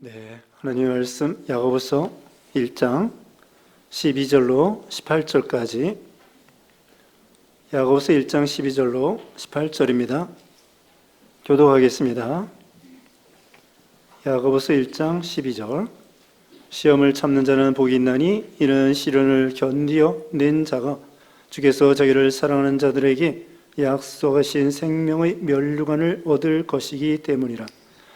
네, 하나님의 말씀 야고보서 1장 12절로 18절까지 야고보서 1장 12절로 18절입니다. 교독하겠습니다. 야고보서 1장 12절 시험을 참는 자는 복이 있나니 이는 시련을 견디어낸 자가 주께서 자기를 사랑하는 자들에게 약속하신 생명의 면류관을 얻을 것이기 때문이라.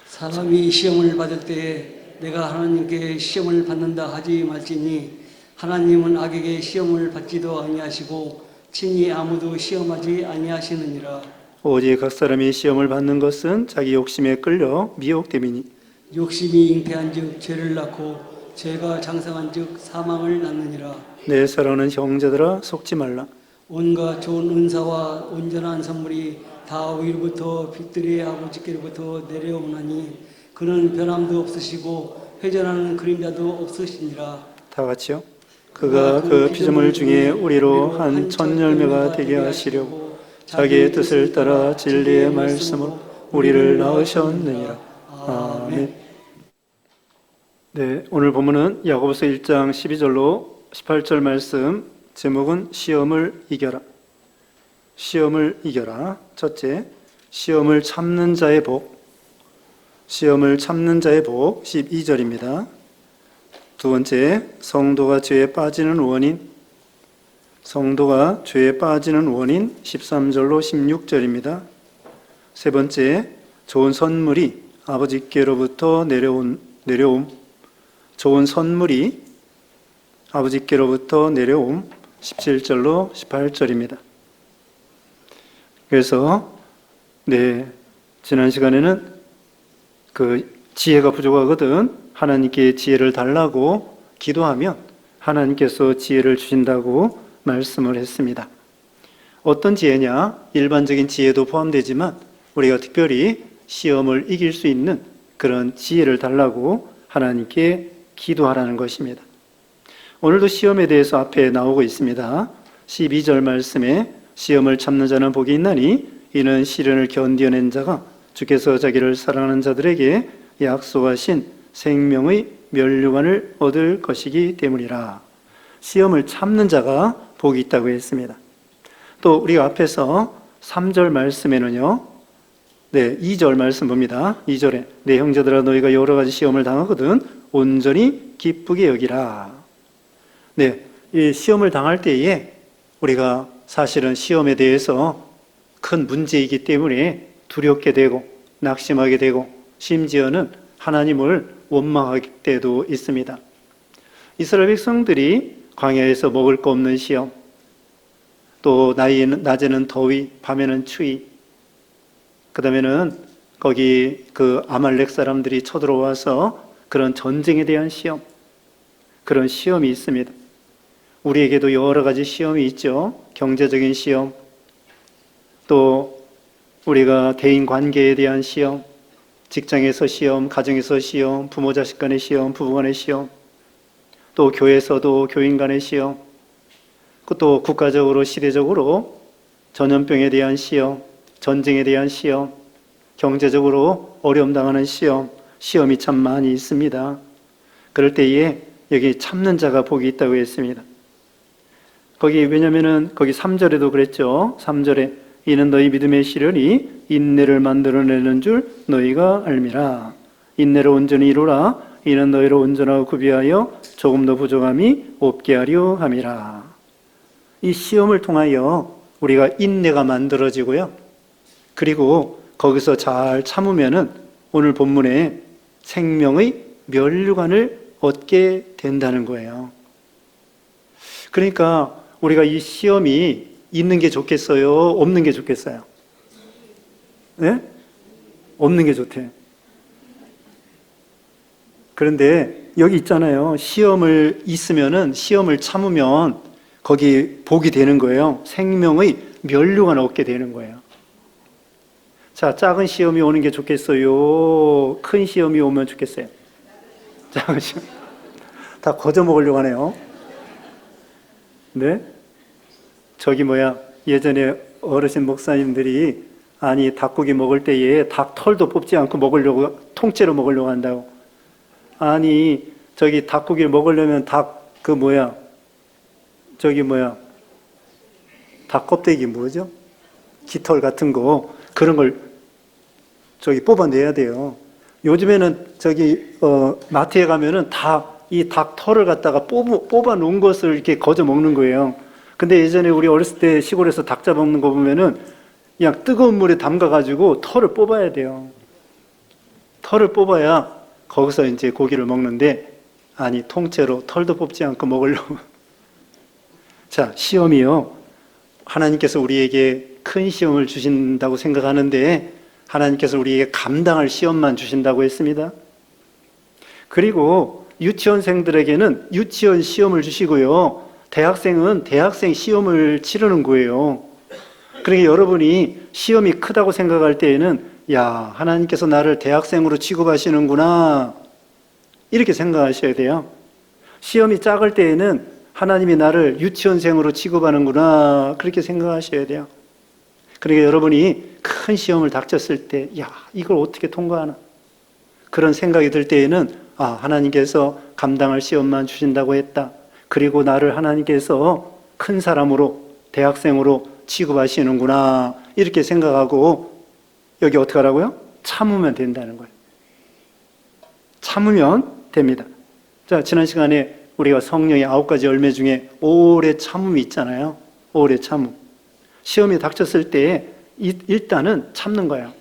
사람이 시험을 받을 때에 내가 하나님께 시험을 받는다 하지 말지니 하나님은 악에게 시험을 받지도 아니하시고 친히 아무도 시험하지 아니하시느니라. 오직 각 사람이 시험을 받는 것은 자기 욕심에 끌려 미혹됨이니 욕심이 잉태한즉 죄를 낳고 죄가 장성한즉 사망을 낳느니라. 내 사랑하는 형제들아 속지 말라. 온갖 좋은 은사와 온전한 선물이 다 위로부터 빛들의 아버지께로부터 내려오나니 그는 변함도 없으시고 회전하는 그림자도 없으시니라. 다 같이요. 그가 그 피조물 중에 우리로 한 천 열매가 되게 하시려고 자기의 뜻을 따라 진리의 말씀으로 우리를 낳으셨느니라. 아멘. 네, 오늘 본문은 야고보서 1장 12절로 18절 말씀, 제목은 시험을 이겨라. 시험을 이겨라. 첫째, 시험을 참는 자의 복. 시험을 참는 자의 복 12절입니다. 두 번째, 성도가 죄에 빠지는 원인. 성도가 죄에 빠지는 원인 13절로 16절입니다. 세 번째, 좋은 선물이 아버지께로부터 내려옴. 좋은 선물이 아버지께로부터 내려옴 17절로 18절입니다. 그래서 지난 시간에는 그 지혜가 부족하거든 하나님께 지혜를 달라고 기도하면 하나님께서 지혜를 주신다고 말씀을 했습니다. 어떤 지혜냐? 일반적인 지혜도 포함되지만 우리가 특별히 시험을 이길 수 있는 그런 지혜를 달라고 하나님께 기도하라는 것입니다. 오늘도 시험에 대해서 앞에 나오고 있습니다. 12절 말씀에 시험을 참는 자는 복이 있나니 이는 시련을 견디어낸 자가 주께서 자기를 사랑하는 자들에게 약속하신 생명의 면류관을 얻을 것이기 때문이라. 시험을 참는 자가 복이 있다고 했습니다. 또 우리가 앞에서 3절 말씀에는요, 2절 말씀 봅니다. 2절에 내 형제들아 너희가 여러 가지 시험을 당하거든 온전히 기쁘게 여기라. 이 시험을 당할 때에 우리가 사실은 시험에 대해서 큰 문제이기 때문에 두렵게 되고 낙심하게 되고 심지어는 하나님을 원망할 때도 있습니다. 이스라엘 백성들이 광야에서 먹을 거 없는 시험, 또 낮에는 더위, 밤에는 추위, 그 다음에는 거기 그 아말렉 사람들이 쳐들어와서 그런 전쟁에 대한 시험, 그런 시험이 있습니다. 우리에게도 여러 가지 시험이 있죠. 경제적인 시험, 또 우리가 대인 관계에 대한 시험, 직장에서 시험, 가정에서 시험, 부모 자식 간의 시험, 부부 간의 시험, 또 교회에서도 교인 간의 시험, 또 국가적으로 시대적으로 전염병에 대한 시험, 전쟁에 대한 시험, 경제적으로 어려움 당하는 시험, 시험이 참 많이 있습니다. 그럴 때에 여기 참는 자가 복이 있다고 했습니다. 왜냐면은 거기 3절에도 그랬죠. 3절에 이는 너희 믿음의 시련이 인내를 만들어내는 줄 너희가 알미라. 인내를 온전히 이루라. 이는 너희를 온전하고 구비하여 조금 더 부족함이 없게 하려 함이라. 이 시험을 통하여 우리가 인내가 만들어지고요. 그리고 거기서 잘 참으면은 오늘 본문에 생명의 면류관을 얻게 된다는 거예요. 그러니까 우리가 이 시험이 있는 게 좋겠어요? 없는 게 좋겠어요? 네? 없는 게 좋대. 그런데 여기 있잖아요. 시험을 있으면은 시험을 참으면 거기 복이 되는 거예요. 생명의 면류관을 얻게 되는 거예요. 자, 작은 시험이 오는 게 좋겠어요? 큰 시험이 오면 좋겠어요? 작은 시험. 다 거저 먹으려고 하네요. 네? 예전에 어르신 목사님들이 닭고기 먹을 때에 닭 털도 뽑지 않고 먹으려고, 통째로 먹으려고 한다고. 아니, 저기 닭고기를 먹으려면 닭 껍데기 뭐죠? 깃털 같은 거, 그런 걸 저기 뽑아내야 돼요. 요즘에는 마트에 가면은 이 닭 털을 갖다가 뽑아 놓은 것을 이렇게 거저 먹는 거예요. 근데 예전에 우리 어렸을 때 시골에서 닭 잡아먹는 거 보면은 그냥 뜨거운 물에 담가가지고 털을 뽑아야 돼요. 털을 뽑아야 거기서 이제 고기를 먹는데, 아니, 통째로 털도 뽑지 않고 먹으려고. 자, 시험이요. 하나님께서 우리에게 큰 시험을 주신다고 생각하는데, 하나님께서 우리에게 감당할 시험만 주신다고 했습니다. 그리고 유치원생들에게는 유치원 시험을 주시고요. 대학생은 대학생 시험을 치르는 거예요. 그러니까 여러분이 시험이 크다고 생각할 때에는, 야, 하나님께서 나를 대학생으로 취급하시는구나, 이렇게 생각하셔야 돼요. 시험이 작을 때에는 하나님이 나를 유치원생으로 취급하는구나, 그렇게 생각하셔야 돼요. 그러니까 여러분이 큰 시험을 닥쳤을 때, 야, 이걸 어떻게 통과하나, 그런 생각이 들 때에는, 아, 하나님께서 감당할 시험만 주신다고 했다. 그리고 나를 하나님께서 큰 사람으로, 대학생으로 취급하시는구나, 이렇게 생각하고, 여기 어떻게 하라고요? 참으면 된다는 거예요. 참으면 됩니다. 자, 지난 시간에 우리가 성령의 9가지 열매 중에 오래 참음이 있잖아요. 오래 참음. 시험이 닥쳤을 때 일단은 참는 거예요.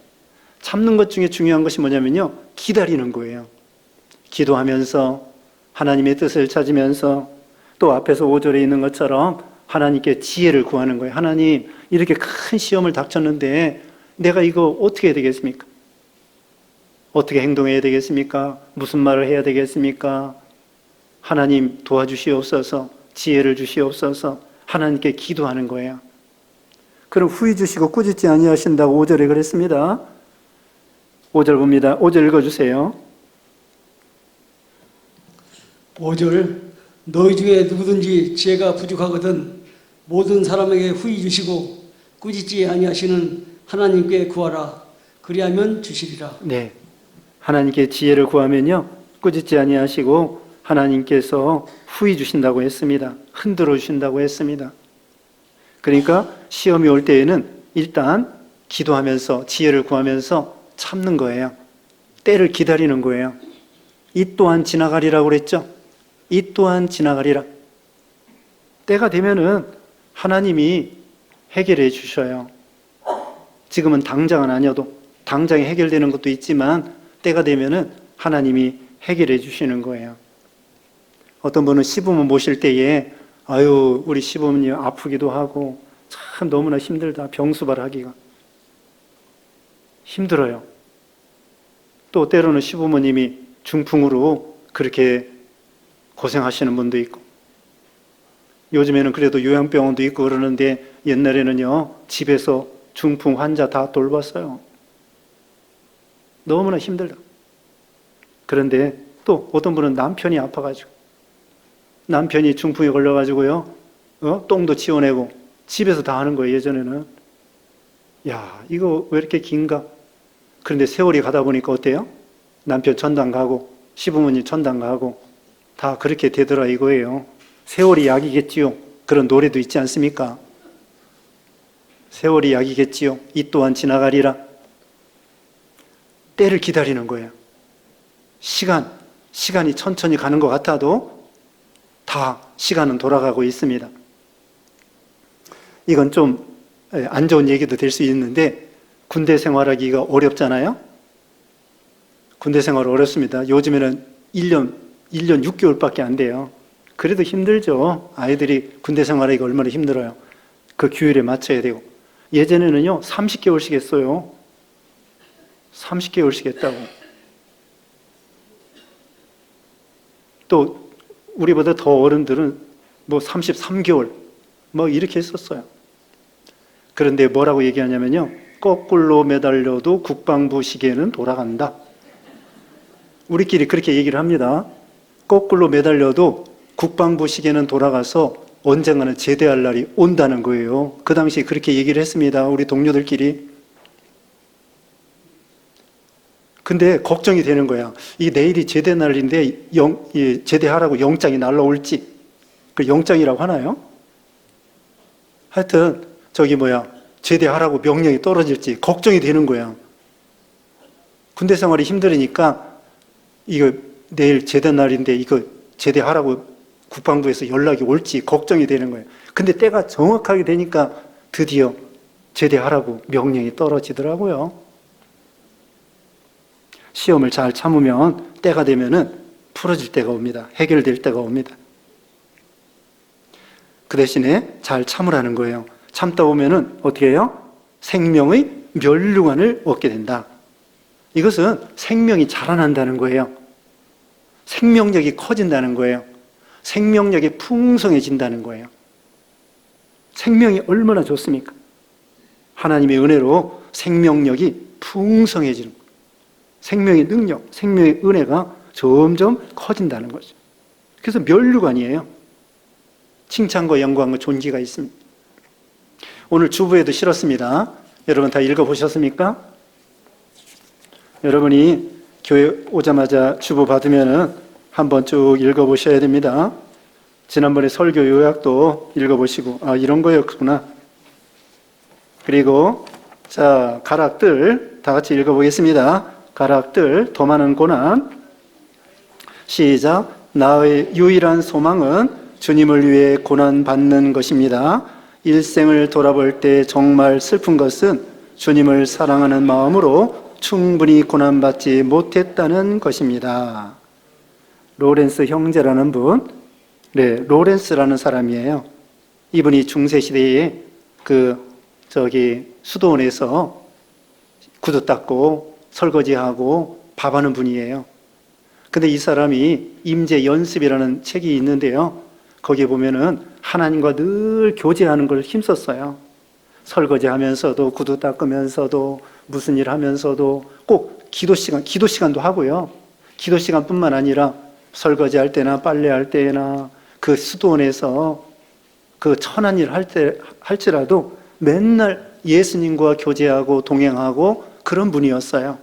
참는 것 중에 중요한 것이 뭐냐면요, 기다리는 거예요. 기도하면서 하나님의 뜻을 찾으면서, 또 앞에서 5절에 있는 것처럼 하나님께 지혜를 구하는 거예요. 하나님, 이렇게 큰 시험을 닥쳤는데 내가 이거 어떻게 해야 되겠습니까? 어떻게 행동해야 되겠습니까? 무슨 말을 해야 되겠습니까? 하나님 도와주시옵소서, 지혜를 주시옵소서, 하나님께 기도하는 거예요. 그럼 후히 주시고 꾸짖지 아니하신다고 5절에 그랬습니다. 5절 봅니다. 5절 읽어주세요. 5절, 너희 중에 누구든지 지혜가 부족하거든 모든 사람에게 후히 주시고 꾸짖지 아니하시는 하나님께 구하라. 그리하면 주시리라. 네, 하나님께 지혜를 구하면요, 꾸짖지 아니하시고 하나님께서 후히 주신다고 했습니다. 흔들어 주신다고 했습니다. 그러니까 시험이 올 때에는 일단 기도하면서 지혜를 구하면서 참는 거예요. 때를 기다리는 거예요. 이 또한 지나가리라고 그랬죠? 이 또한 지나가리라. 때가 되면은 하나님이 해결해 주셔요. 지금은 당장은 아니어도, 당장에 해결되는 것도 있지만 때가 되면은 하나님이 해결해 주시는 거예요. 어떤 분은 시부모 모실 때에, 아유, 우리 시부모님 아프기도 하고 참 너무나 힘들다, 병수발하기가 힘들어요. 또 때로는 시부모님이 중풍으로 그렇게 고생하시는 분도 있고, 요즘에는 그래도 요양병원도 있고 그러는데, 옛날에는요, 집에서 중풍 환자 다 돌봤어요. 너무나 힘들다. 그런데 또 어떤 분은 남편이 아파가지고, 남편이 중풍에 걸려가지고요, 똥도 치워내고 집에서 다 하는 거예요. 예전에는. 야, 이거 왜 이렇게 긴가? 그런데 세월이 가다 보니까 어때요? 남편 전당 가고 시부모님 전당 가고 다 그렇게 되더라, 이거예요. 세월이 약이겠지요. 그런 노래도 있지 않습니까? 세월이 약이겠지요. 이 또한 지나가리라. 때를 기다리는 거예요. 시간이 천천히 가는 것 같아도 다 시간은 돌아가고 있습니다. 이건 좀 안 좋은 얘기도 될 수 있는데, 군대 생활하기가 어렵잖아요. 군대 생활 어렵습니다. 요즘에는 1년 6개월밖에 안 돼요. 그래도 힘들죠. 아이들이 군대 생활하기가 얼마나 힘들어요. 그 규율에 맞춰야 되고. 예전에는요, 30개월씩 했어요. 30개월씩 했다고. 또 우리보다 더 어른들은 뭐 33개월 뭐 이렇게 했었어요. 그런데 뭐라고 얘기하냐면요, 거꾸로 매달려도 국방부 시계는 돌아간다. 우리끼리 그렇게 얘기를 합니다. 거꾸로 매달려도 국방부 시계는 돌아가서 언젠가는 제대할 날이 온다는 거예요. 그 당시에 그렇게 얘기를 했습니다. 우리 동료들끼리. 근데 걱정이 되는 거야. 이 내일이 제대 날인데 제대하라고 영장이 날라올지. 그 영장이라고 하나요? 하여튼 제대하라고 명령이 떨어질지 걱정이 되는 거야. 군대 생활이 힘들으니까 이거 내일 제대 날인데 이거 제대하라고 국방부에서 연락이 올지 걱정이 되는 거예요. 근데 때가 정확하게 되니까 드디어 제대하라고 명령이 떨어지더라고요. 시험을 잘 참으면 때가 되면은 풀어질 때가 옵니다. 해결될 때가 옵니다. 그 대신에 잘 참으라는 거예요. 참다 보면은 어떻게 해요? 생명의 면류관을 얻게 된다. 이것은 생명이 자라난다는 거예요. 생명력이 커진다는 거예요. 생명력이 풍성해진다는 거예요. 생명이 얼마나 좋습니까? 하나님의 은혜로 생명력이 풍성해지는 거예요. 생명의 능력, 생명의 은혜가 점점 커진다는 거죠. 그래서 면류관이에요. 칭찬과 영광과 존귀가 있습니다. 오늘 주부에도 실었습니다. 여러분 다 읽어보셨습니까? 여러분이 교회 오자마자 주부 받으면은 한번 쭉 읽어보셔야 됩니다. 지난번에 설교 요약도 읽어보시고, 이런 거였구나. 그리고, 가락들, 다 같이 읽어보겠습니다. 가락들, 더 많은 고난. 시작. 나의 유일한 소망은 주님을 위해 고난받는 것입니다. 일생을 돌아볼 때 정말 슬픈 것은 주님을 사랑하는 마음으로 충분히 고난받지 못했다는 것입니다. 로렌스 형제라는 분, 로렌스라는 사람이에요. 이분이 중세시대에 수도원에서 구두 닦고 설거지하고 밥하는 분이에요. 근데 이 사람이 임재 연습이라는 책이 있는데요. 거기에 보면은 하나님과 늘 교제하는 걸 힘썼어요. 설거지 하면서도 구두 닦으면서도 무슨 일 하면서도 꼭 기도 시간도 하고요. 기도 시간뿐만 아니라 설거지 할 때나 빨래할 때나 그 수도원에서 그 천한 일 할지라도 맨날 예수님과 교제하고 동행하고 그런 분이었어요.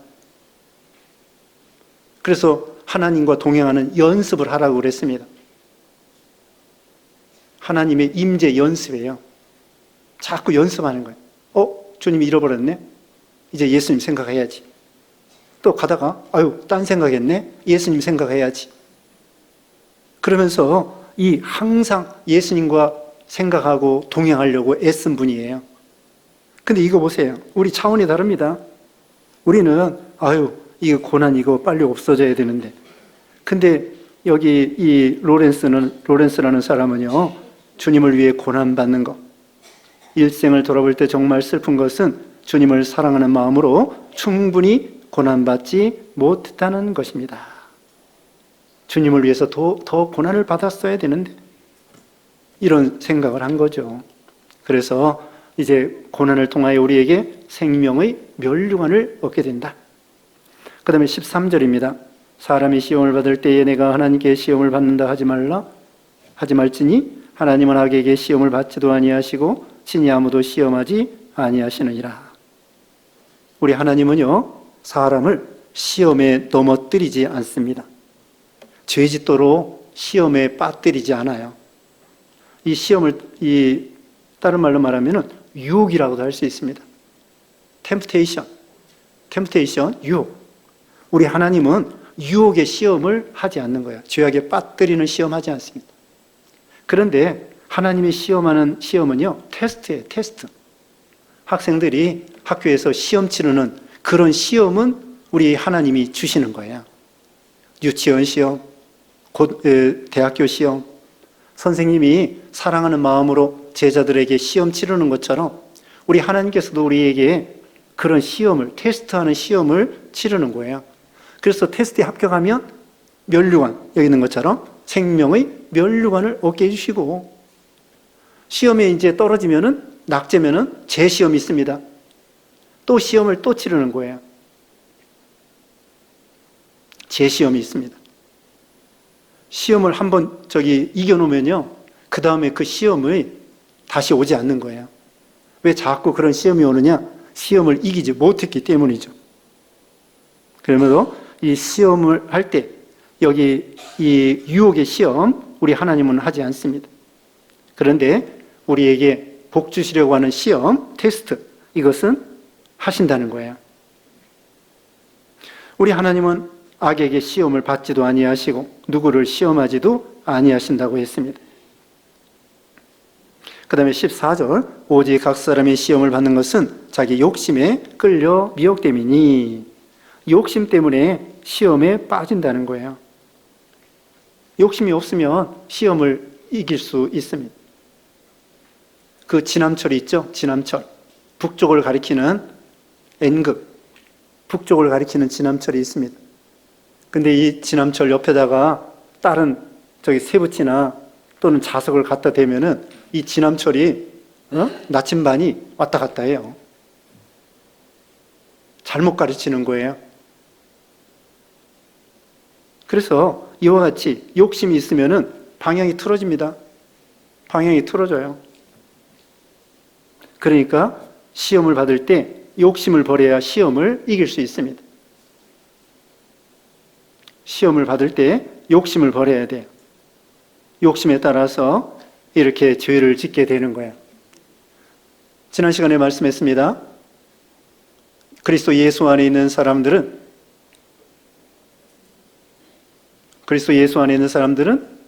그래서 하나님과 동행하는 연습을 하라고 그랬습니다. 하나님의 임재 연습이에요. 자꾸 연습하는 거예요. 주님이 잃어버렸네? 이제 예수님 생각해야지. 또 가다가 딴 생각했네? 예수님 생각해야지. 그러면서 항상 예수님과 생각하고 동행하려고 애쓴 분이에요. 근데 이거 보세요. 우리 차원이 다릅니다. 우리는 이거 고난 이거 빨리 없어져야 되는데. 근데 여기 이 로렌스라는 사람은요, 주님을 위해 고난받는 것. 일생을 돌아볼 때 정말 슬픈 것은 주님을 사랑하는 마음으로 충분히 고난받지 못했다는 것입니다. 주님을 위해서 더 고난을 받았어야 되는데 이런 생각을 한 거죠. 그래서 이제 고난을 통하여 우리에게 생명의 면류관을 얻게 된다. 그 다음에 13절입니다. 사람이 시험을 받을 때에 내가 하나님께 시험을 받는다 하지 말지니 하나님은 악에게 시험을 받지도 아니하시고 친히 아무도 시험하지 아니하시느니라. 우리 하나님은요, 사람을 시험에 넘어뜨리지 않습니다. 죄짓도록 시험에 빠뜨리지 않아요. 이 시험을 다른 말로 말하면은 유혹이라고도 할 수 있습니다. temptation, 유혹. 우리 하나님은 유혹의 시험을 하지 않는 거예요. 죄악에 빠뜨리는 시험하지 않습니다. 그런데 하나님이 시험하는 시험은요, 테스트예요, 테스트. 학생들이 학교에서 시험 치르는 그런 시험은 우리 하나님이 주시는 거예요. 유치원 시험, 대학교 시험, 선생님이 사랑하는 마음으로 제자들에게 시험 치르는 것처럼 우리 하나님께서도 우리에게 그런 시험을, 테스트하는 시험을 치르는 거예요. 그래서 테스트에 합격하면 면류관, 여기 있는 것처럼 생명의 면류관을 얻게 해주시고, 시험에 이제 떨어지면은, 낙제면은 재시험이 있습니다. 또 시험을 또 치르는 거예요. 재시험이 있습니다. 시험을 한번 이겨놓으면요, 그 다음에 그 시험이 다시 오지 않는 거예요. 왜 자꾸 그런 시험이 오느냐? 시험을 이기지 못했기 때문이죠. 그러므로 이 시험을 할 때 여기 이 유혹의 시험 우리 하나님은 하지 않습니다. 그런데 우리에게 복 주시려고 하는 시험, 테스트 이것은 하신다는 거예요. 우리 하나님은 악에게 시험을 받지도 아니하시고 누구를 시험하지도 아니하신다고 했습니다. 그 다음에 14절 오직 각 사람이 시험을 받는 것은 자기 욕심에 끌려 미혹됨이니 욕심 때문에 시험에 빠진다는 거예요. 욕심이 없으면 시험을 이길 수 있습니다. 그 지남철이 있죠? 지남철. 북쪽을 가리키는 N극. 북쪽을 가리키는 지남철이 있습니다. 근데 이 지남철 옆에다가 다른 저기 세부치나 또는 자석을 갖다 대면은 이 지남철이 나침반이 왔다 갔다 해요. 잘못 가르치는 거예요. 그래서 이와 같이 욕심이 있으면은 방향이 틀어집니다. 방향이 틀어져요. 그러니까 시험을 받을 때 욕심을 버려야 시험을 이길 수 있습니다. 시험을 받을 때 욕심을 버려야 돼요. 욕심에 따라서 이렇게 죄를 짓게 되는 거예요. 지난 시간에 말씀했습니다. 그리스도 예수 안에 있는 사람들은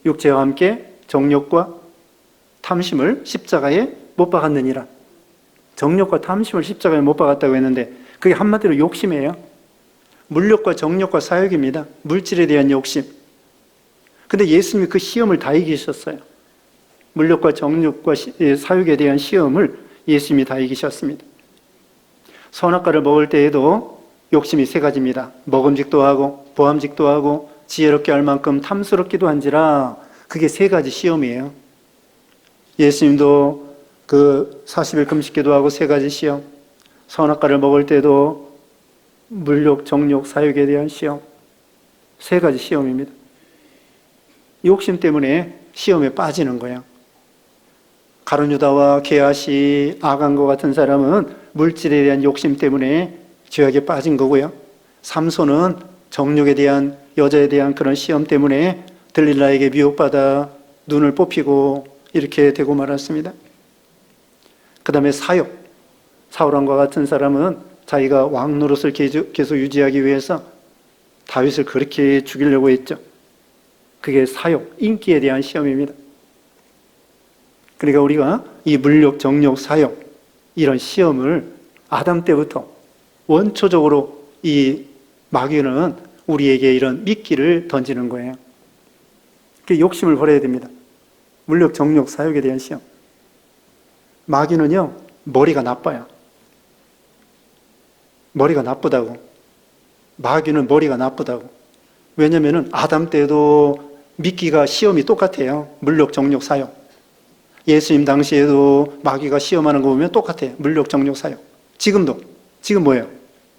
육체와 함께 정욕과 탐심을 십자가에 못 박았느니라. 정욕과 탐심을 십자가에 못 박았다고 했는데 그게 한마디로 욕심이에요. 물욕과 정욕과 사욕입니다. 물질에 대한 욕심. 근데 예수님이 그 시험을 다 이기셨어요. 물욕과 정욕과 사욕에 대한 시험을 예수님이 다 이기셨습니다. 선악과를 먹을 때에도 욕심이 세 가지입니다. 먹음직도 하고 보암직도 하고 지혜롭게 할 만큼 탐스럽기도 한지라. 그게 세 가지 시험이에요. 예수님도 그 40일 금식기도 하고 세 가지 시험. 선악과를 먹을 때도 물욕, 정욕, 사욕에 대한 시험. 세 가지 시험입니다. 욕심 때문에 시험에 빠지는 거예요. 가룟유다와 게하시, 아간과 같은 사람은 물질에 대한 욕심 때문에 죄악에 빠진 거고요. 삼손은 정욕에 대한, 여자에 대한 그런 시험 때문에 들릴라에게 미혹받아 눈을 뽑히고 이렇게 되고 말았습니다. 그 다음에 사욕. 사울왕과 같은 사람은 자기가 왕 노릇을 계속 유지하기 위해서 다윗을 그렇게 죽이려고 했죠. 그게 사욕, 인기에 대한 시험입니다. 그러니까 우리가 이 물욕, 정욕, 사욕 이런 시험을 아담 때부터 원초적으로 이 마귀는 우리에게 이런 미끼를 던지는 거예요. 그 욕심을 버려야 됩니다. 물욕, 정욕, 사욕에 대한 시험. 마귀는요, 머리가 나빠요. 머리가 나쁘다고. 마귀는 머리가 나쁘다고. 왜냐면은 아담 때도 미끼가 시험이 똑같아요. 물욕, 정욕, 사욕. 예수님 당시에도 마귀가 시험하는 거 보면 똑같아요. 물욕, 정욕, 사욕. 지금도. 지금 뭐예요?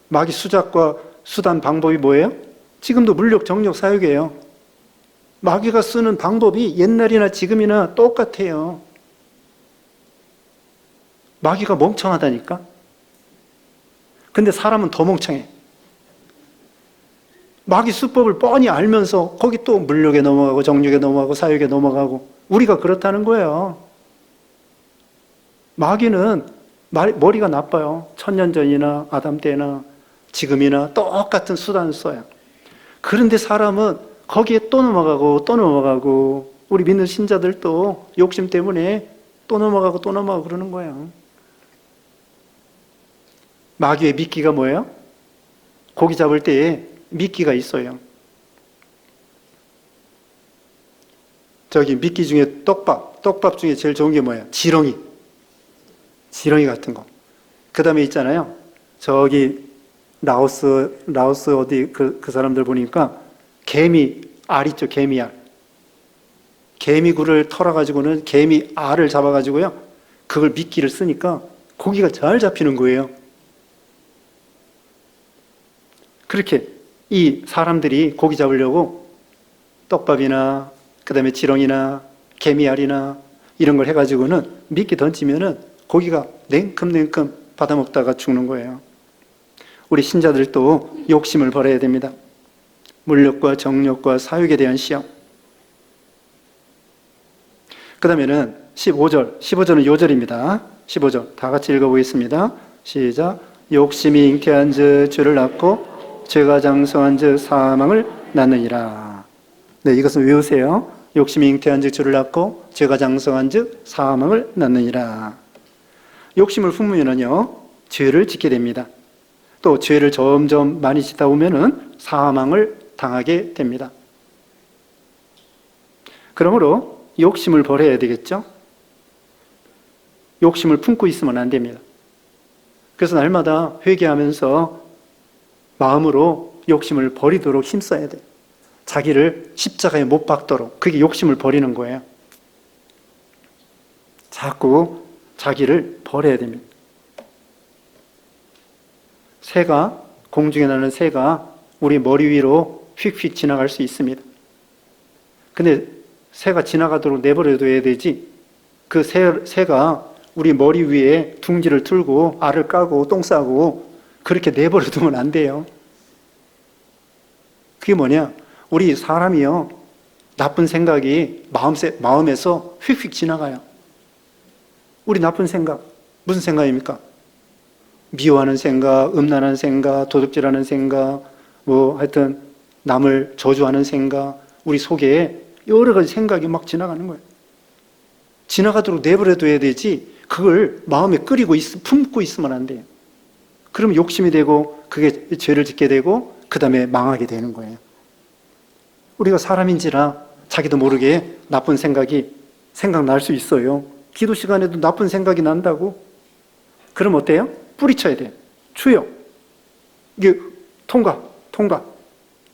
마귀 수작과 수단 방법이 뭐예요? 지금도 물욕, 정욕, 사욕이에요. 마귀가 쓰는 방법이 옛날이나 지금이나 똑같아요. 마귀가 멍청하다니까? 근데 사람은 더 멍청해. 마귀 수법을 뻔히 알면서 거기 또 물욕에 넘어가고 정욕에 넘어가고 사욕에 넘어가고 우리가 그렇다는 거예요. 마귀는 머리가 나빠요. 1000년 전이나 아담 때나 지금이나 똑같은 수단을 써요. 그런데 사람은 거기에 또 넘어가고 또 넘어가고 우리 믿는 신자들도 욕심 때문에 또 넘어가고 또 넘어가고 그러는 거예요. 마귀의 미끼가 뭐예요? 고기 잡을 때에 미끼가 있어요. 저기 미끼 중에 떡밥 중에 제일 좋은 게 뭐예요? 지렁이 같은 거. 그 다음에 있잖아요. 저기 라오스 어디 그 사람들 보니까 개미 알 있죠, 개미 알. 개미굴을 털어가지고는 개미 알을 잡아가지고요. 그걸 미끼를 쓰니까 고기가 잘 잡히는 거예요. 그렇게 이 사람들이 고기 잡으려고 떡밥이나 그 다음에 지렁이나 개미알이나 이런 걸 해가지고는 미끼 던지면은 고기가 냉큼 받아먹다가 죽는 거예요. 우리 신자들도 욕심을 버려야 됩니다. 물욕과 정욕과 사욕에 대한 시험. 그 다음에는 15절은 요절입니다. 15절 다 같이 읽어보겠습니다. 시작. 욕심이 잉태한 즉 죄를 낳고 죄가 장성한 즉 사망을 낳느니라. 네, 이것은 외우세요. 욕심이 잉태한 즉 죄를 낳고 죄가 장성한 즉 사망을 낳느니라. 욕심을 품으면요 죄를 짓게 됩니다. 또 죄를 점점 많이 짓다 보면은 사망을 당하게 됩니다. 그러므로 욕심을 버려야 되겠죠? 욕심을 품고 있으면 안 됩니다. 그래서 날마다 회개하면서 마음으로 욕심을 버리도록 힘써야 돼요. 자기를 십자가에 못 박도록. 그게 욕심을 버리는 거예요. 자꾸 자기를 버려야 됩니다. 새가, 공중에 나는 새가 우리 머리 위로 휙휙 지나갈 수 있습니다. 근데 새가 지나가도록 내버려둬야 되지, 그 새가 우리 머리 위에 둥지를 틀고 알을 까고 똥 싸고 그렇게 내버려두면 안 돼요. 그게 뭐냐? 우리 사람이요, 나쁜 생각이 마음에서 휙휙 지나가요. 우리 나쁜 생각, 무슨 생각입니까? 미워하는 생각, 음란한 생각, 도둑질하는 생각, 하여튼 남을 저주하는 생각, 우리 속에 여러 가지 생각이 막 지나가는 거예요. 지나가도록 내버려둬야 되지, 그걸 마음에 품고 있으면 안 돼요. 그럼 욕심이 되고, 그게 죄를 짓게 되고, 그 다음에 망하게 되는 거예요. 우리가 사람인지라 자기도 모르게 나쁜 생각날 수 있어요. 기도 시간에도 나쁜 생각이 난다고? 그럼 어때요? 뿌리쳐야 돼요. 주여. 이게 통과.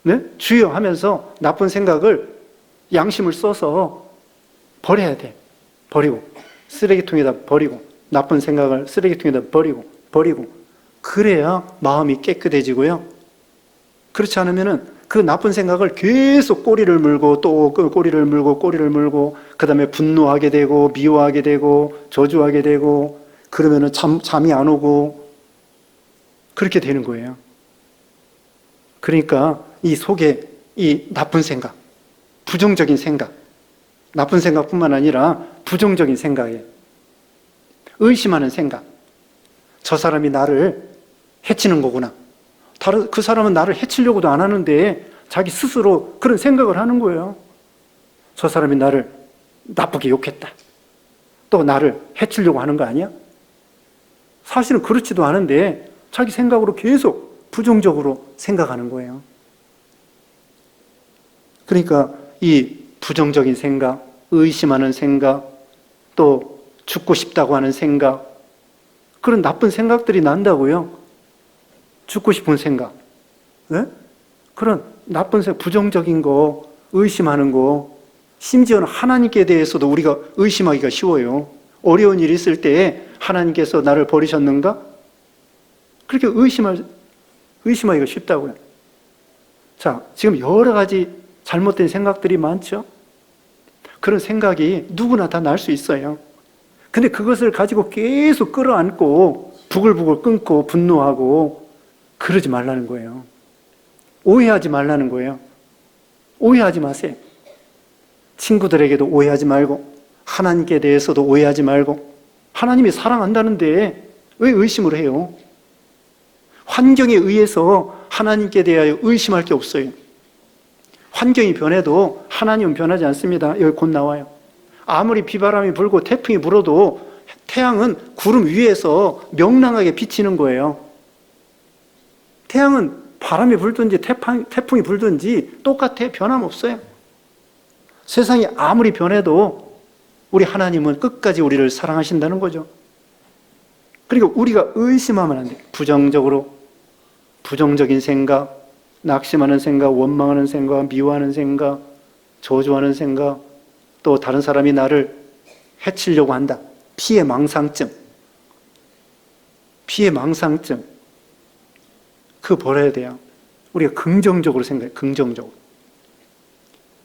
네? 주여 하면서 나쁜 생각을 양심을 써서 버려야 돼. 버리고. 쓰레기통에다 버리고. 나쁜 생각을 쓰레기통에다 버리고. 그래야 마음이 깨끗해지고요. 그렇지 않으면은 그 나쁜 생각을 계속 꼬리를 물고 또 꼬리를 물고 그 다음에 분노하게 되고 미워하게 되고 저주하게 되고 그러면은 잠이 안 오고 그렇게 되는 거예요. 그러니까 이 속에 이 나쁜 생각, 부정적인 생각, 나쁜 생각뿐만 아니라 부정적인 생각에 의심하는 생각, 저 사람이 나를 해치는 거구나. 그 사람은 나를 해치려고도 안 하는데 자기 스스로 그런 생각을 하는 거예요. 저 사람이 나를 나쁘게 욕했다. 또 나를 해치려고 하는 거 아니야? 사실은 그렇지도 않은데 자기 생각으로 계속 부정적으로 생각하는 거예요. 그러니까 이 부정적인 생각, 의심하는 생각, 또 죽고 싶다고 하는 생각, 그런 나쁜 생각들이 난다고요. 죽고 싶은 생각, 네? 그런 나쁜 생각, 부정적인 거, 의심하는 거, 심지어는 하나님께 대해서도 우리가 의심하기가 쉬워요. 어려운 일이 있을 때 하나님께서 나를 버리셨는가? 그렇게 의심하기가 쉽다고요. 자, 지금 여러 가지 잘못된 생각들이 많죠? 그런 생각이 누구나 다 날 수 있어요. 근데 그것을 가지고 계속 끌어안고 부글부글 끊고 분노하고 그러지 말라는 거예요. 오해하지 말라는 거예요. 오해하지 마세요. 친구들에게도 오해하지 말고 하나님께 대해서도 오해하지 말고 하나님이 사랑한다는데 왜 의심을 해요? 환경에 의해서 하나님께 대하여 의심할 게 없어요. 환경이 변해도 하나님은 변하지 않습니다. 여기 곧 나와요. 아무리 비바람이 불고 태풍이 불어도 태양은 구름 위에서 명랑하게 비치는 거예요. 태양은 바람이 불든지 태풍이 불든지 똑같아. 변함없어요. 세상이 아무리 변해도 우리 하나님은 끝까지 우리를 사랑하신다는 거죠. 그리고 우리가 의심하면 안 돼요. 부정적인 생각, 낙심하는 생각, 원망하는 생각, 미워하는 생각, 저주하는 생각, 또 다른 사람이 나를 해치려고 한다. 피해 망상증. 그거 버려야 돼요. 우리가 긍정적으로 생각해. 긍정적으로.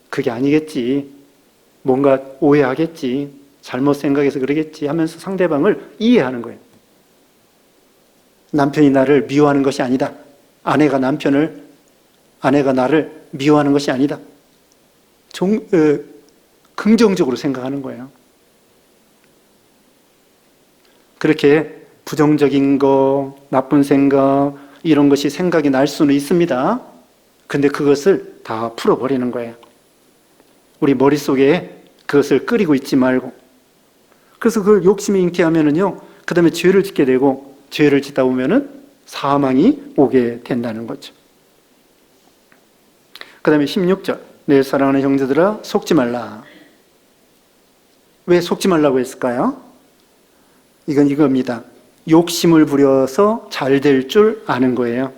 그게 아니겠지. 뭔가 오해하겠지. 잘못 생각해서 그러겠지 하면서 상대방을 이해하는 거예요. 남편이 나를 미워하는 것이 아니다. 아내가 나를 미워하는 것이 아니다. 긍정적으로 생각하는 거예요. 그렇게 부정적인 거, 나쁜 생각, 이런 것이 생각이 날 수는 있습니다. 근데 그것을 다 풀어버리는 거예요. 우리 머릿속에 그것을 끓이고 있지 말고. 그래서 그걸 욕심이 잉태하면은요, 그 다음에 죄를 짓게 되고, 죄를 짓다 보면은 사망이 오게 된다는 거죠. 그 다음에 16절. 내 사랑하는 형제들아, 속지 말라. 왜 속지 말라고 했을까요? 이건 이겁니다. 욕심을 부려서 잘 될 줄 아는 거예요.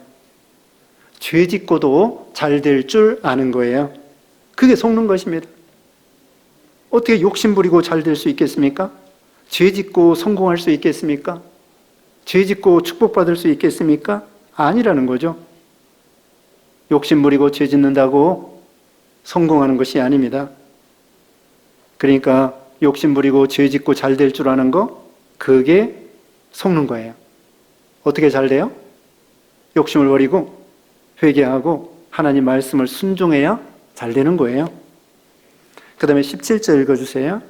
죄 짓고도 잘 될 줄 아는 거예요. 그게 속는 것입니다. 어떻게 욕심 부리고 잘 될 수 있겠습니까? 죄 짓고 성공할 수 있겠습니까? 죄 짓고 축복받을 수 있겠습니까? 아니라는 거죠. 욕심 부리고 죄 짓는다고 성공하는 것이 아닙니다. 그러니까 욕심 부리고 죄 짓고 잘 될 줄 아는 거, 그게 속는 거예요. 어떻게 잘 돼요? 욕심을 버리고 회개하고 하나님 말씀을 순종해야 잘 되는 거예요. 그 다음에 17절 읽어주세요.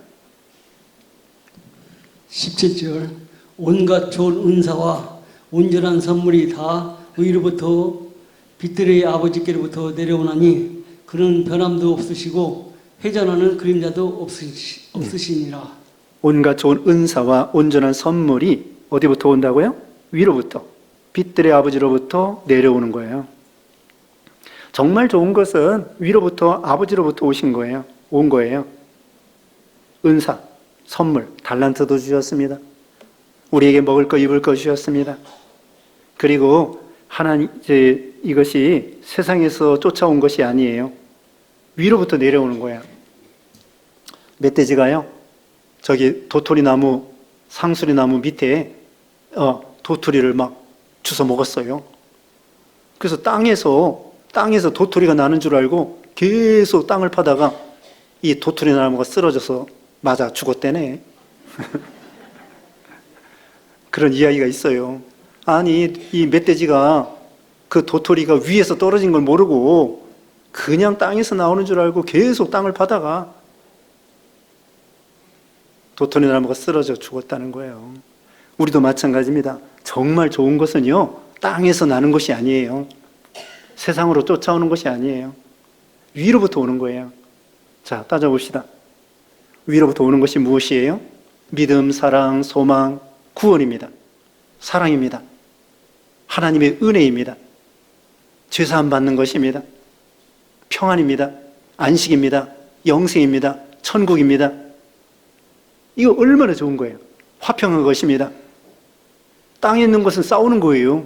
17절. 온갖 좋은 은사와 온전한 선물이 다 위로부터 빛들의 아버지께로부터 내려오나니 그는 변함도 없으시고 회전하는 그림자도 없으시니라. 온갖 좋은 은사와 온전한 선물이 어디부터 온다고요? 위로부터, 빛들의 아버지로부터 내려오는 거예요. 정말 좋은 것은 위로부터, 아버지로부터 온 거예요. 은사, 선물, 달란트도 주셨습니다. 우리에게 먹을 거, 입을 거 주셨습니다. 그리고 하나님, 이것이 세상에서 쫓아온 것이 아니에요. 위로부터 내려오는 거야. 멧돼지가요, 저기 도토리 나무, 상수리 나무 밑에 도토리를 막 주워 먹었어요. 그래서 땅에서 도토리가 나는 줄 알고 계속 땅을 파다가 이 도토리 나무가 쓰러져서 맞아 죽었대네. 그런 이야기가 있어요. 아니, 이 멧돼지가 그 도토리가 위에서 떨어진 걸 모르고 그냥 땅에서 나오는 줄 알고 계속 땅을 파다가 도토리 나무가 쓰러져 죽었다는 거예요. 우리도 마찬가지입니다. 정말 좋은 것은요, 땅에서 나는 것이 아니에요. 세상으로 쫓아오는 것이 아니에요. 위로부터 오는 거예요. 자, 따져봅시다. 위로부터 오는 것이 무엇이에요? 믿음, 사랑, 소망, 구원입니다. 사랑입니다. 하나님의 은혜입니다. 죄사함 받는 것입니다. 평안입니다. 안식입니다. 영생입니다. 천국입니다. 이거 얼마나 좋은 거예요. 화평한 것입니다. 땅에 있는 것은 싸우는 거예요.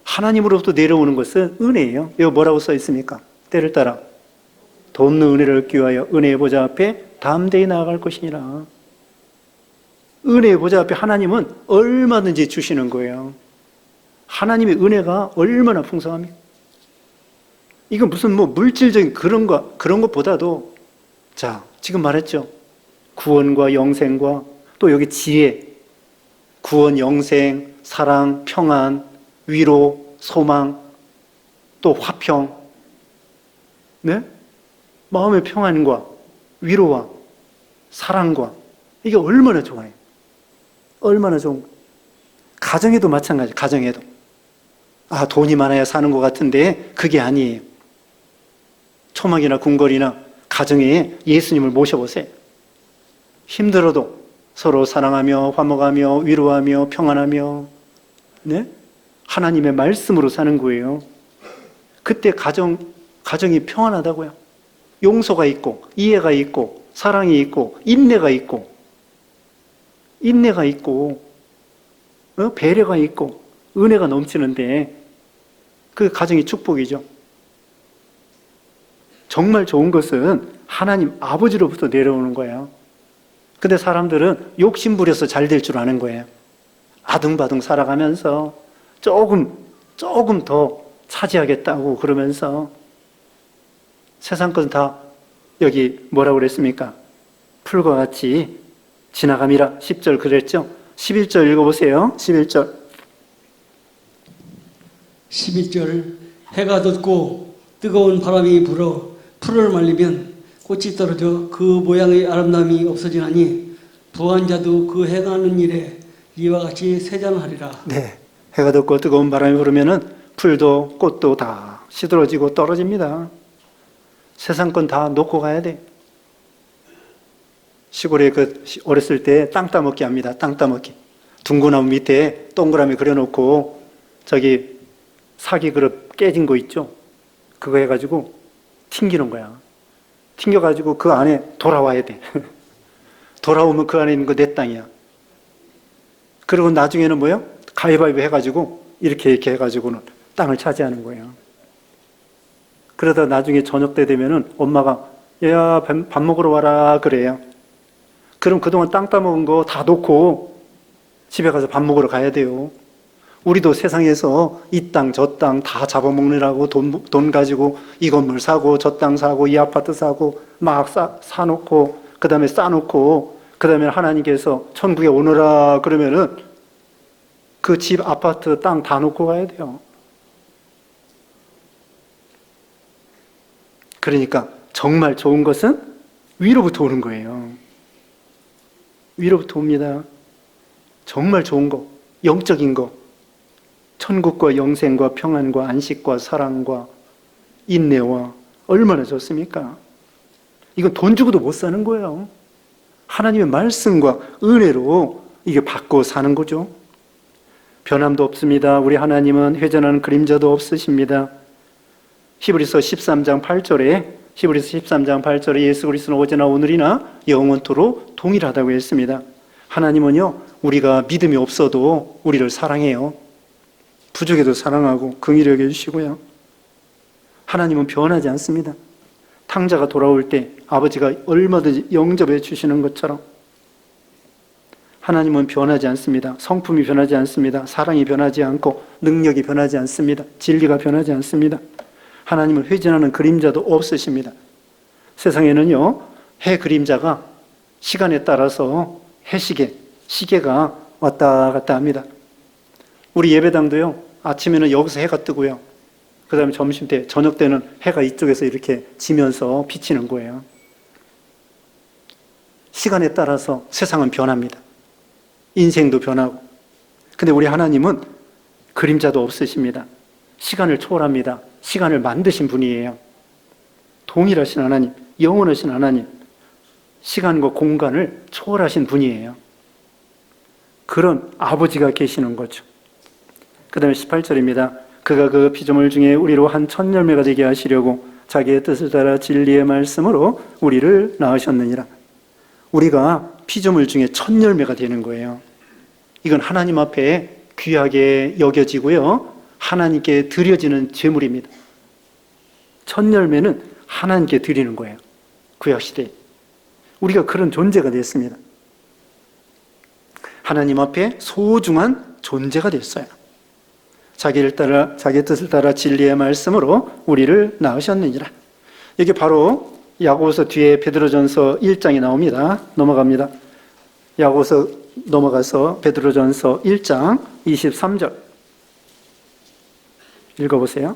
하나님으로부터 내려오는 것은 은혜예요. 이거 뭐라고 써 있습니까? 때를 따라 돕는 은혜를 얻기 위하여 은혜의 보좌 앞에 담대히 나아갈 것이니라. 은혜의 보좌 앞에 하나님은 얼마든지 주시는 거예요. 하나님의 은혜가 얼마나 풍성합니까? 이건 무슨 물질적인 그런 것보다도, 자, 지금 말했죠. 구원과 영생과 또 여기 지혜, 구원, 영생, 사랑, 평안, 위로, 소망, 또 화평, 네? 마음의 평안과 위로와 사랑과, 이게 얼마나 좋아요. 얼마나 좋은 거예요. 가정에도 마찬가지. 가정에도 돈이 많아야 사는 것 같은데 그게 아니에요. 초막이나 궁궐이나 가정에 예수님을 모셔보세요. 힘들어도 서로 사랑하며 화목하며 위로하며 평안하며, 네? 하나님의 말씀으로 사는 거예요. 그때 가정이 평안하다고요. 용서가 있고 이해가 있고 사랑이 있고 인내가 있고 배려가 있고 은혜가 넘치는데 그 가정이 축복이죠. 정말 좋은 것은 하나님 아버지로부터 내려오는 거예요. 근데 사람들은 욕심 부려서 잘 될 줄 아는 거예요. 아둥바둥 살아가면서 조금 더 차지하겠다고 그러면서 세상 것은 다 여기 뭐라고 그랬습니까? 풀과 같이 지나감이라. 10절 그랬죠? 11절 읽어보세요. 11절. 11절 해가 돋고 뜨거운 바람이 불어 풀을 말리면 꽃이 떨어져 그 모양의 아름다움이 없어지나니 부한 자도 그 행하는 일에 이와 같이 세잔하리라. 네, 해가 돋고 뜨거운 바람이 불으면은 풀도 꽃도 다 시들어지고 떨어집니다. 세상 건 다 놓고 가야 돼. 시골에 어렸을 때 땅 따먹기 합니다. 땅 따먹기. 둥근나무 밑에 동그라미 그려놓고 저기 사기 그릇 깨진 거 있죠? 그거 해가지고 튕기는 거야. 튕겨가지고 그 안에 돌아와야 돼. 돌아오면 그 안에 있는 거 내 땅이야. 그리고 나중에는 뭐예요? 가위바위보 해가지고 이렇게 해가지고는 땅을 차지하는 거예요. 그러다 나중에 저녁 때 되면은 엄마가 야, 밥 먹으러 와라 그래요. 그럼 그동안 땅 따먹은 거 다 놓고 집에 가서 밥 먹으러 가야 돼요. 우리도 세상에서 이 땅 저 땅 다 잡아먹느라고 돈 가지고 이 건물 사고 저 땅 사고 이 아파트 사고 막 사놓고 그 다음에 싸놓고 그 다음에 하나님께서 천국에 오너라 그러면은 그 집 아파트 땅 다 놓고 가야 돼요. 그러니까 정말 좋은 것은 위로부터 오는 거예요. 위로부터 옵니다. 정말 좋은 거, 영적인 거, 천국과 영생과 평안과 안식과 사랑과 인내와 얼마나 좋습니까? 이건 돈 주고도 못 사는 거예요. 하나님의 말씀과 은혜로 이게 받고 사는 거죠. 변함도 없습니다. 우리 하나님은 회전하는 그림자도 없으십니다. 히브리서 13장 8절에 예수 그리스도는 어제나 오늘이나 영원토록 동일하다고 했습니다. 하나님은요, 우리가 믿음이 없어도 우리를 사랑해요. 부족해도 사랑하고 긍휼히 여겨주시고요. 하나님은 변하지 않습니다. 탕자가 돌아올 때 아버지가 얼마든지 영접해 주시는 것처럼 하나님은 변하지 않습니다. 성품이 변하지 않습니다. 사랑이 변하지 않고 능력이 변하지 않습니다. 진리가 변하지 않습니다. 하나님은 회전하는 그림자도 없으십니다. 세상에는요, 해 그림자가 시간에 따라서 시계가 왔다 갔다 합니다. 우리 예배당도요, 아침에는 여기서 해가 뜨고요. 그 다음에 점심 때, 저녁 때는 해가 이쪽에서 이렇게 지면서 비치는 거예요. 시간에 따라서 세상은 변합니다. 인생도 변하고. 근데 우리 하나님은 그림자도 없으십니다. 시간을 초월합니다. 시간을 만드신 분이에요. 동일하신 하나님, 영원하신 하나님, 시간과 공간을 초월하신 분이에요. 그런 아버지가 계시는 거죠. 그 다음에 18절입니다. 그가 그 피조물 중에 우리로 한 천열매가 되게 하시려고 자기의 뜻을 따라 진리의 말씀으로 우리를 낳으셨느니라. 우리가 피조물 중에 천열매가 되는 거예요. 이건 하나님 앞에 귀하게 여겨지고요, 하나님께 드려지는 제물입니다. 천열매는 하나님께 드리는 거예요. 구약시대에 우리가 그런 존재가 됐습니다. 하나님 앞에 소중한 존재가 됐어요. 자기의 뜻을 따라 진리의 말씀으로 우리를 낳으셨느니라. 이게 바로 야고보서 뒤에 베드로전서 1장이 나옵니다. 넘어갑니다. 야고보서 넘어가서 베드로전서 1장 23절 읽어보세요.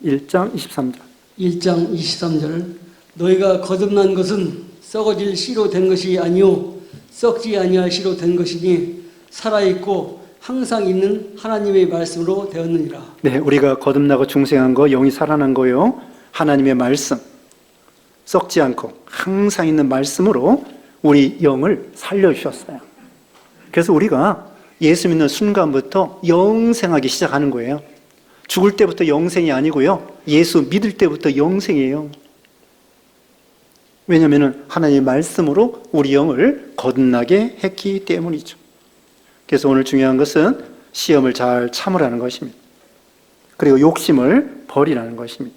1장 23절. 1장 23절 너희가 거듭난 것은 썩어질 씨로 된 것이 아니요 썩지 아니할 씨로 된 것이니 살아있고 항상 있는 하나님의 말씀으로 되었느니라. 네, 우리가 거듭나고 중생한 거, 영이 살아난 거요, 하나님의 말씀, 썩지 않고 항상 있는 말씀으로 우리 영을 살려주셨어요. 그래서 우리가 예수 믿는 순간부터 영생하기 시작하는 거예요. 죽을 때부터 영생이 아니고요, 예수 믿을 때부터 영생이에요. 왜냐하면 하나님의 말씀으로 우리 영을 거듭나게 했기 때문이죠. 그래서 오늘 중요한 것은 시험을 잘 참으라는 것입니다. 그리고 욕심을 버리라는 것입니다.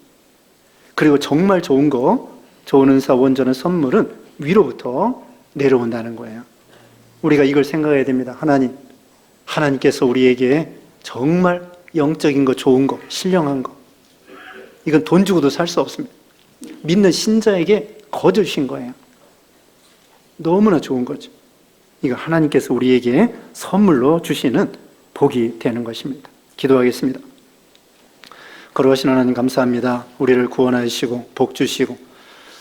그리고 정말 좋은 거, 좋은 은사, 온전한 선물은 위로부터 내려온다는 거예요. 우리가 이걸 생각해야 됩니다. 하나님께서 우리에게 정말 영적인 거, 좋은 거, 신령한 거, 이건 돈 주고도 살 수 없습니다. 믿는 신자에게 거저주신 거예요. 너무나 좋은 거죠. 이거 하나님께서 우리에게 선물로 주시는 복이 되는 것입니다. 기도하겠습니다. 거룩하신 하나님 감사합니다. 우리를 구원하시고 복 주시고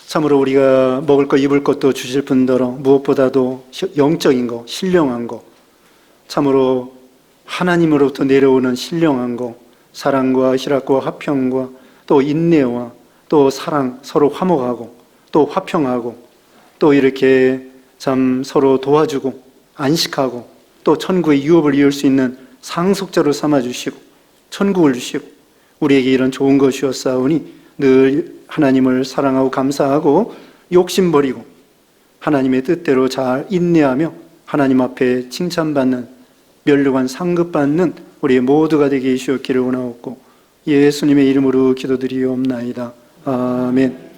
참으로 우리가 먹을 것 입을 것도 주실 뿐더러 무엇보다도 영적인 거, 신령한 거, 참으로 하나님으로부터 내려오는 신령한 거, 사랑과 희락과 화평과 또 인내와 또 사랑, 서로 화목하고 또 화평하고 또 이렇게 참 서로 도와주고 안식하고 또 천국의 유업을 이을 수 있는 상속자로 삼아주시고 천국을 주시고 우리에게 이런 좋은 것이었사오니 늘 하나님을 사랑하고 감사하고 욕심 버리고 하나님의 뜻대로 잘 인내하며 하나님 앞에 칭찬받는 면류관 상급받는 우리의 모두가 되게 해주시옵기를 원하옵고 예수님의 이름으로 기도드리옵나이다. 아멘.